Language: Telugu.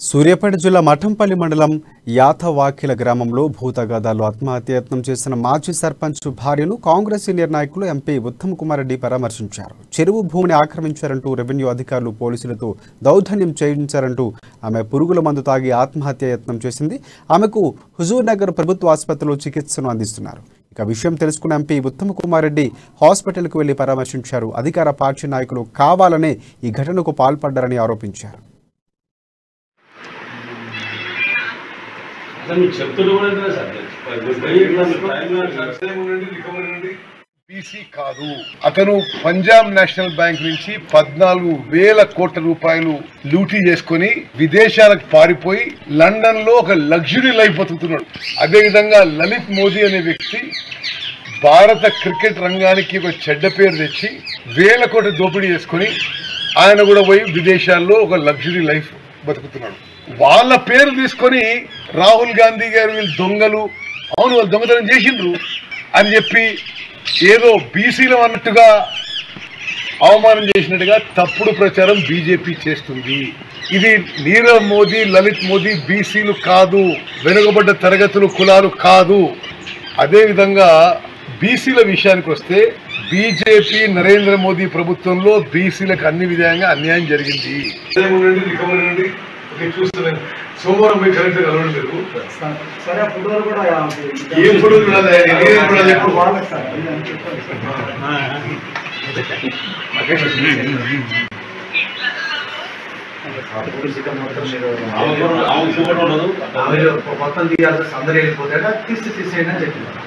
సూర్యాపేట జిల్లా మఠంపల్లి మండలం యాతవాకిల గ్రామంలో భూతగాదాలు ఆత్మహత్యాయత్నం చేసిన మాజీ సర్పంచ్ భార్యను కాంగ్రెస్ సీనియర్ నాయకులు ఎంపీ ఉత్తమ్ కుమార్ రెడ్డి పరామర్శించారు. చెరువు భూమిని ఆక్రమించారంటూ రెవెన్యూ అధికారులు పోలీసులతో దౌర్జన్యం చేయించారంటూ ఆమె పురుగుల మందు తాగి ఆత్మహత్యాయత్నం చేసింది. ఆమెకు హుజూర్ నగర్ ప్రభుత్వ ఆసుపత్రిలో చికిత్సను అందిస్తున్నారు. ఇక విషయం తెలుసుకున్న ఎంపీ ఉత్తమ్ కుమార్ రెడ్డి హాస్పిటల్కు వెళ్లి పరామర్శించారు. అధికార పార్టీ నాయకులు కావాలనే ఈ ఘటనకు పాల్పడ్డారని ఆరోపించారు. బీసీ కాదు, అతను పంజాబ్ నేషనల్ బ్యాంక్ నుంచి 14,000 కోట్ల రూపాయలు లూటీ చేసుకుని విదేశాలకు పారిపోయి లండన్ లో ఒక లగ్జరీ లైఫ్ బతుకుతున్నాడు. అదేవిధంగా లలిత్ మోదీ అనే వ్యక్తి భారత క్రికెట్ రంగానికి ఒక చెడ్డ పేరు తెచ్చి 1,000 కోట్ల దోపిడీ చేసుకుని ఆయన కూడా పోయి విదేశాల్లో ఒక లగ్జరీ లైఫ్ బతుకుతున్నాడు. వాళ్ళ పేరు తీసుకొని రాహుల్ గాంధీ గారు వీళ్ళు దొంగలు, అవును వాళ్ళు దొంగతనం చేసిండ్రు అని చెప్పి ఏదో బీసీలు అన్నట్టుగా అవమానం చేసినట్టుగా తప్పుడు ప్రచారం బీజేపీ చేస్తుంది. ఇది నీరవ్ మోదీ, లలిత్ మోదీ బీసీలు కాదు, వెనుకబడ్డ తరగతులు కులాలు కాదు. అదేవిధంగా బీసీల విషయానికి వస్తే బీజేపీ నరేంద్ర మోదీ ప్రభుత్వంలో బీసీలకు అన్ని విధంగా అన్యాయం జరిగింది. సోమవారం పోయి కరెక్ట్ కలవలేదు. ఏం ఫోటో మొత్తం తీయాల్సి అందరూ వెళ్ళిపోతాడా తీసేయండి అని చెప్తున్నారు.